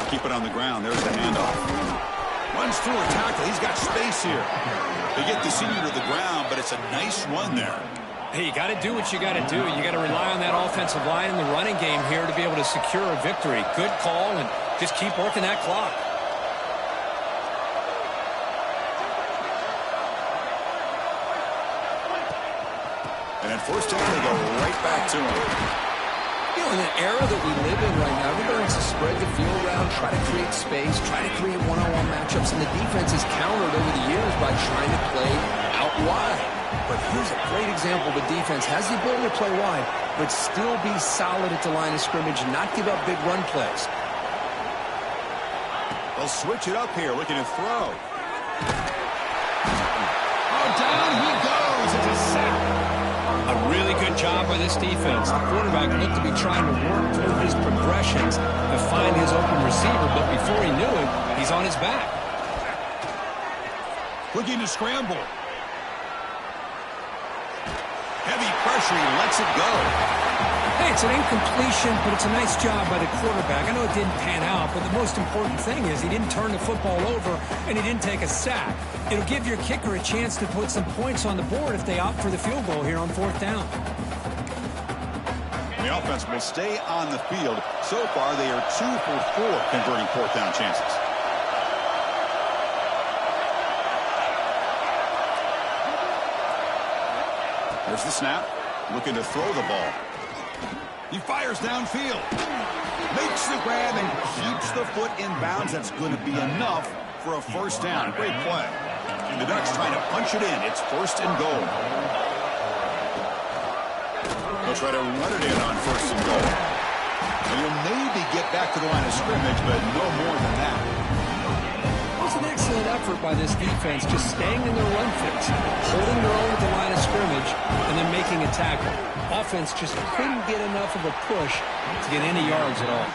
Speaker 1: Keep it on the ground. There's the handoff. Runs through a tackle. He's got space here. They get the senior to the ground, but it's a nice run there.
Speaker 2: Hey, you got to do what you got to do. You got to rely on that offensive line in the running game here to be able to secure a victory. Good call, and just keep working that clock.
Speaker 1: And at 1st down, they go right back to him.
Speaker 2: You know, in the era that we live in right now, everybody wants to spread the field around, try to create space, try to create one-on-one matchups, and the defense has countered over the years by trying to play out wide. But here's a great example of a defense has the ability to play wide, but still be solid at the line of scrimmage and not give up big run plays.
Speaker 1: They'll switch it up here, looking to throw.
Speaker 2: Oh, down he goes. It's a sack. A really good job by this defense. The quarterback looked to be trying to work through his progressions to find his open receiver, but before he knew it, he's on his back.
Speaker 1: Looking to scramble. Heavy pressure, he lets it go.
Speaker 2: Hey, it's an incompletion, but it's a nice job by the quarterback. I know it didn't pan out, but the most important thing is he didn't turn the football over and he didn't take a sack. It'll give your kicker a chance to put some points on the board if they opt for the field goal here on 4th down.
Speaker 1: The offense will stay on the field. So far, they are 2 for 4 converting 4th down chances. There's the snap. Looking to throw the ball. He fires downfield. Makes the grab and keeps the foot in bounds. That's going to be enough for a 1st down. Great play. And the Ducks trying to punch it in. It's 1st and goal. They'll try to run it in on 1st and goal. And you'll maybe get back to the line of scrimmage, but no more than that.
Speaker 2: It was an excellent effort by this defense, just staying in their run fix, holding their own at the line of scrimmage, and then making a tackle. Offense just couldn't get enough of a push to get any yards at all.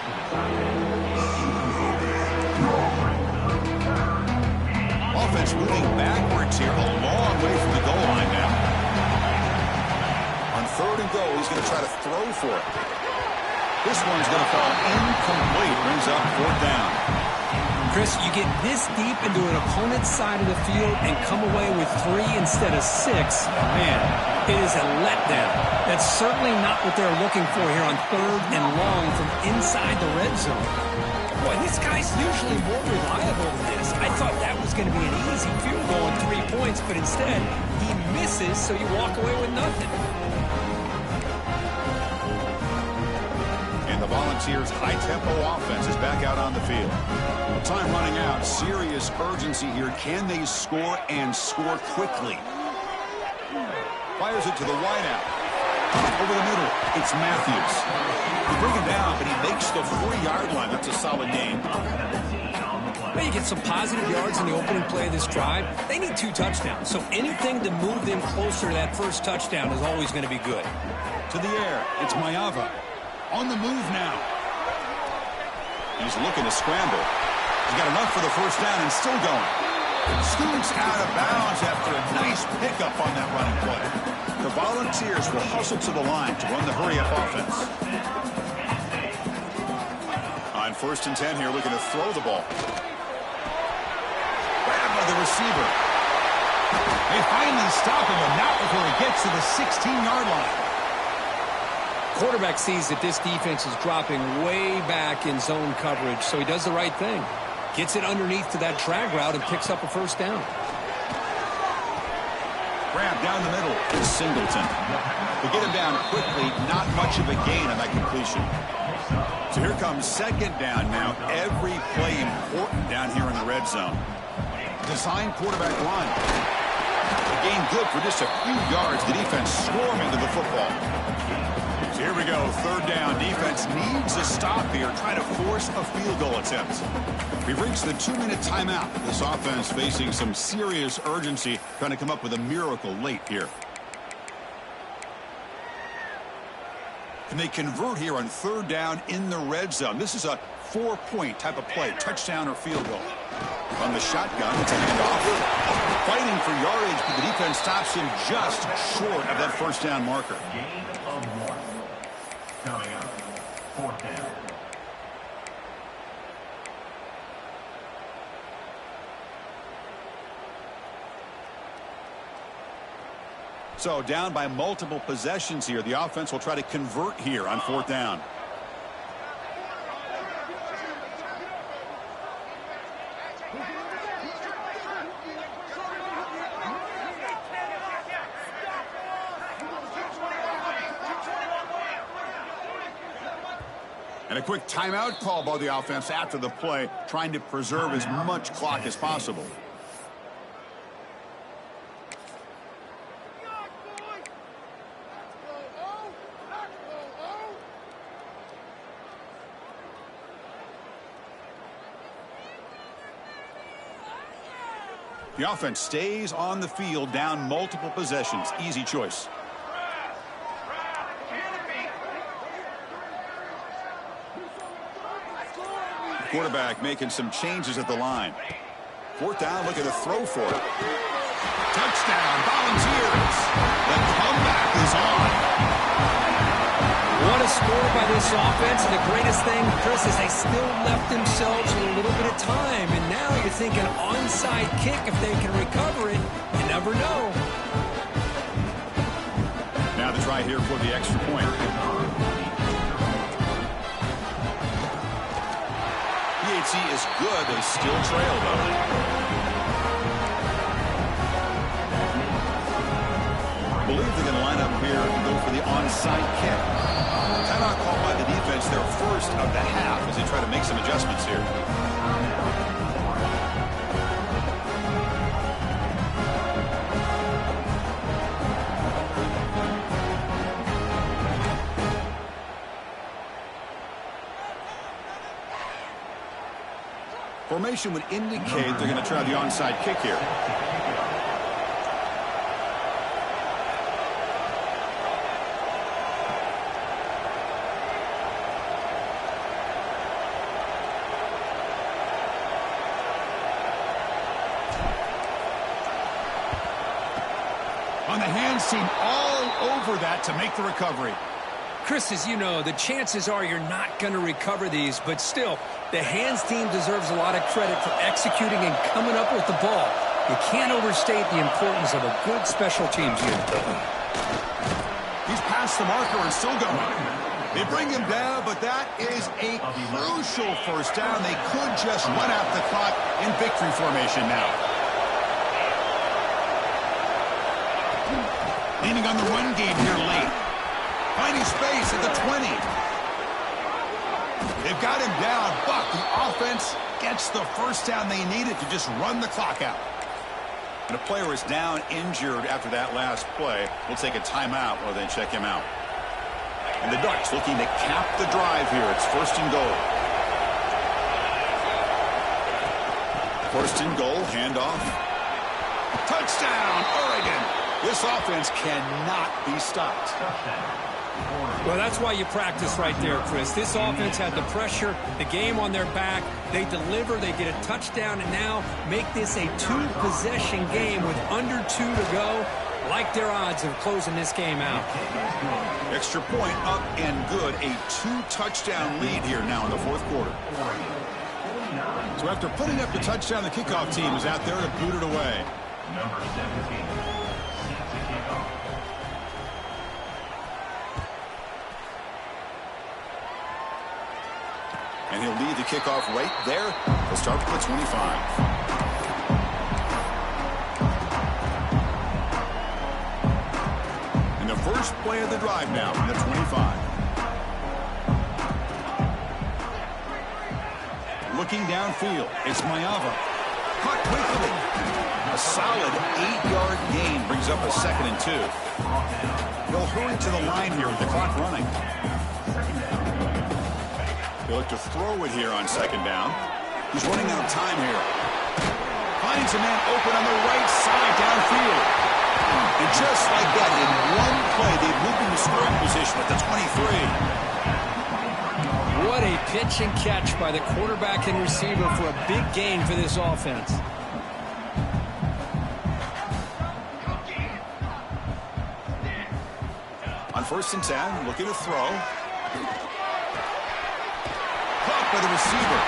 Speaker 1: Offense moving backwards here, a long way from the goal line now. On 3rd and goal, he's going to try to throw for it. This one's going to fall incomplete. Brings up 4th down.
Speaker 2: Chris, you get this deep into an opponent's side of the field and come away with 3 instead of 6. Man, it is a letdown. That's certainly not what they're looking for here on 3rd and long from inside the red zone. Boy, this guy's usually more reliable than this. I thought that was going to be an easy field goal and 3 points, but instead, he misses, so you walk away with nothing.
Speaker 1: And the Volunteers' high-tempo offense is back out on the field. Time running out. Serious urgency here. Can they score and score quickly? Fires it to the wideout. Over the middle, it's Matthews. They bring him down, but he makes the 4-yard line. That's a solid gain.
Speaker 2: Well, you get some positive yards in the opening play of this drive. They need 2 touchdowns, so anything to move them closer to that 1st touchdown is always going to be good.
Speaker 1: To the air, it's Mayava. On the move now. He's looking to scramble. He's got enough for the 1st down and still going. Scoots out of bounds after a nice pickup on that running play. The Volunteers will hustle to the line to run the hurry-up offense. On 1st and 10 here, looking to throw the ball. Grabbed by the receiver. They finally stop him, but not before he gets to the 16-yard line.
Speaker 2: Quarterback sees that this defense is dropping way back in zone coverage, so he does the right thing. Gets it underneath to that drag route and picks up a 1st down.
Speaker 1: Grab down the middle. It's Singleton. To get him down quickly, not much of a gain on that completion. So here comes 2nd down now. Every play important down here in the red zone. Design quarterback run. A gain good for just a few yards. The defense swarming to the football. So here we go. 3rd down. Defense needs a stop here. Try to force a field goal attempt. We've reached the 2-minute timeout. This offense facing some serious urgency, trying to come up with a miracle late here. Can they convert here on 3rd down in the red zone? This is a 4-point type of play, touchdown or field goal. On the shotgun, it's a handoff. Fighting for yardage, but the defense stops him just short of that 1st down marker.
Speaker 3: Gain of 1. Coming up, 4th down.
Speaker 1: So down by multiple possessions here. The offense will try to convert here on 4th down. And a quick timeout call by the offense after the play, trying to preserve as much clock as possible. The offense stays on the field, down multiple possessions. Easy choice. Quarterback making some changes at the line. 4th down, looking to throw for it. Touchdown, Volunteers. The comeback is on.
Speaker 2: What a score by this offense, and the greatest thing, Chris, is they still left themselves with a little bit of time, and now you're thinking onside kick if they can recover it. You never know.
Speaker 1: Now the try here for the extra point. PHC is good. They still trail, though. I believe they're going to line up here and go for the onside kick. Timeout called by the defense, their first of the half, as they try to make some adjustments here. Formation would indicate they're going to try the onside kick here. On the hands team all over that to make the recovery.
Speaker 2: Chris, as you know, the chances are you're not going to recover these, but still, the hands team deserves a lot of credit for executing and coming up with the ball. You can't overstate the importance of a good special teams unit.
Speaker 1: He's past the marker and still going. They bring him down, but that is a crucial first down. They could just run out the clock in victory formation now. Leaning on the run game here late. Finding space at the 20. They've got him down, but the offense gets the first down they needed to just run the clock out. And a player is down injured after that last play. We'll take a timeout while they check him out. And the Ducks looking to cap the drive here. It's first and goal. First and goal, handoff. Touchdown, Oregon. This offense cannot be stopped.
Speaker 2: Well, that's why you practice right there, Chris. This offense had the pressure, the game on their back. They deliver, they get a touchdown, and now make this a two-possession game with under 2 to go. Like their odds of closing this game out.
Speaker 1: Extra point up and good. A 2-touchdown lead here now in the fourth quarter. So after putting up the touchdown, the kickoff team is out there to boot it away.
Speaker 3: Number 17. Set to kick off.
Speaker 1: And he'll lead the kickoff right there. He'll start with the 25. And the first play of the drive now from the 25. Looking downfield, it's Mayava. Caught quickly. A solid 8-yard gain brings up a 2nd and 2. They'll hurry to the line here with the clock running. They look to throw it here on 2nd down. He's running out of time here. Finds a man open on the right side downfield. And just like that, in one play, they've moved into scoring position at the 23.
Speaker 2: What a pitch and catch by the quarterback and receiver for a big gain for this offense.
Speaker 1: On 1st and 10, looking to throw. Caught by the receiver.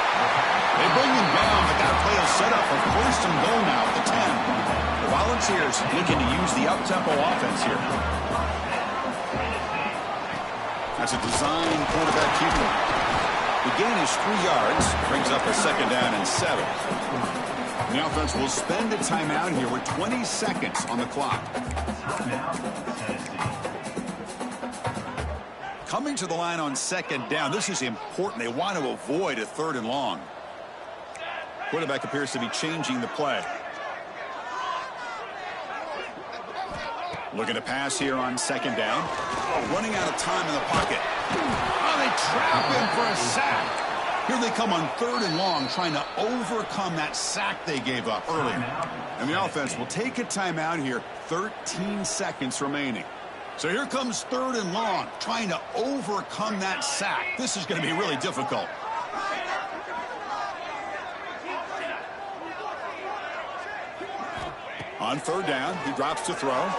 Speaker 1: They bring him down, but that play is set up for 1st and goal now at the 10. The Volunteers looking to use the up-tempo offense here. That's a design quarterback keeper. The gain is 3 yards, brings up a 2nd down and 7. And the offense will spend a timeout here with 20 seconds on the clock. Coming to the line on 2nd down. This is important. They want to avoid a 3rd and long. Quarterback appears to be changing the play. Looking to pass here on 2nd down. Running out of time in the pocket. Oh, they trap him for a sack. Here they come on 3rd and long, trying to overcome that sack they gave up earlier. And the offense will take a timeout here. 13 seconds remaining. So here comes 3rd and long, trying to overcome that sack. This is going to be really difficult. On 3rd down, he drops to throw.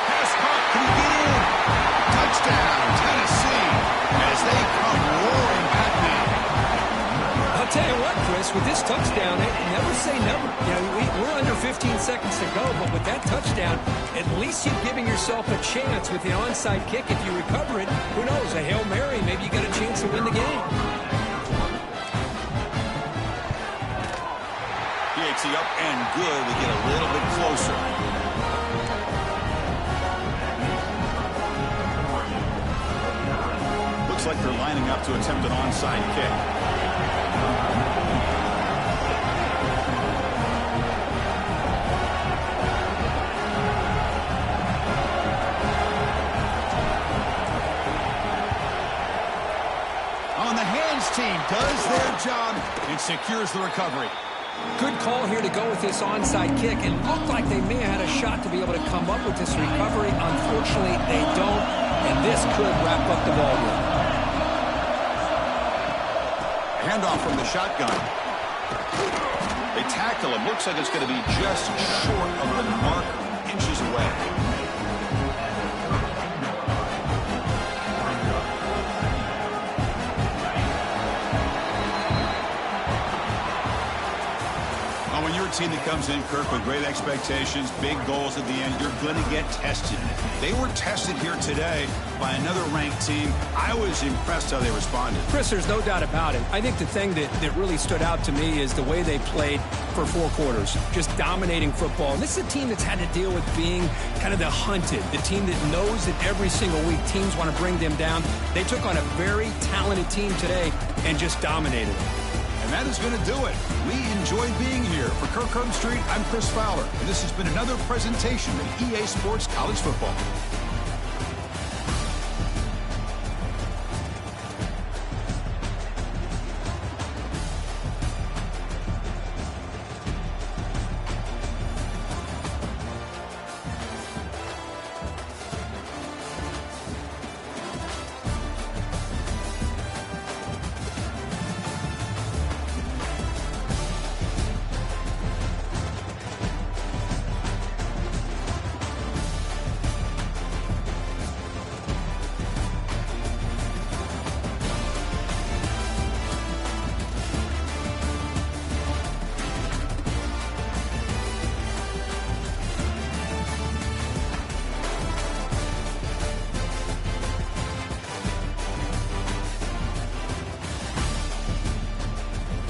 Speaker 1: Pass caught. Can he get in? Touchdown, Tennessee, as they come roaring back now.
Speaker 2: I'll tell you what, Chris, with this touchdown, never say never. You know, we're under 15 seconds to go, but with that touchdown, at least you're giving yourself a chance with the onside kick. If you recover it, who knows, a Hail Mary, maybe you got a chance to win the game.
Speaker 1: He up and good to get a little bit closer. Looks like they're lining up to attempt an onside kick. On the hands team does their job and secures the recovery.
Speaker 2: Good call here to go with this onside kick. It looked like they may have had a shot to be able to come up with this recovery. Unfortunately, they don't, and this could wrap up the ball game.
Speaker 1: Handoff from the shotgun. They tackle him. Looks like it's going to be just short of the marker, inches away. When you're a team that comes in, Kirk, with great expectations, big goals at the end, you're going to get tested. They were tested here today by another ranked team. I was impressed how they responded.
Speaker 2: Chris, there's no doubt about it. I think the thing that really stood out to me is the way they played for 4 quarters, just dominating football. And this is a team that's had to deal with being kind of the hunted, the team that knows that every single week teams want to bring them down. They took on a very talented team today and just dominated them.
Speaker 1: And that is going to do it. We enjoyed being here. For Kirk Street, I'm Chris Fowler, and this has been another presentation of EA Sports College Football.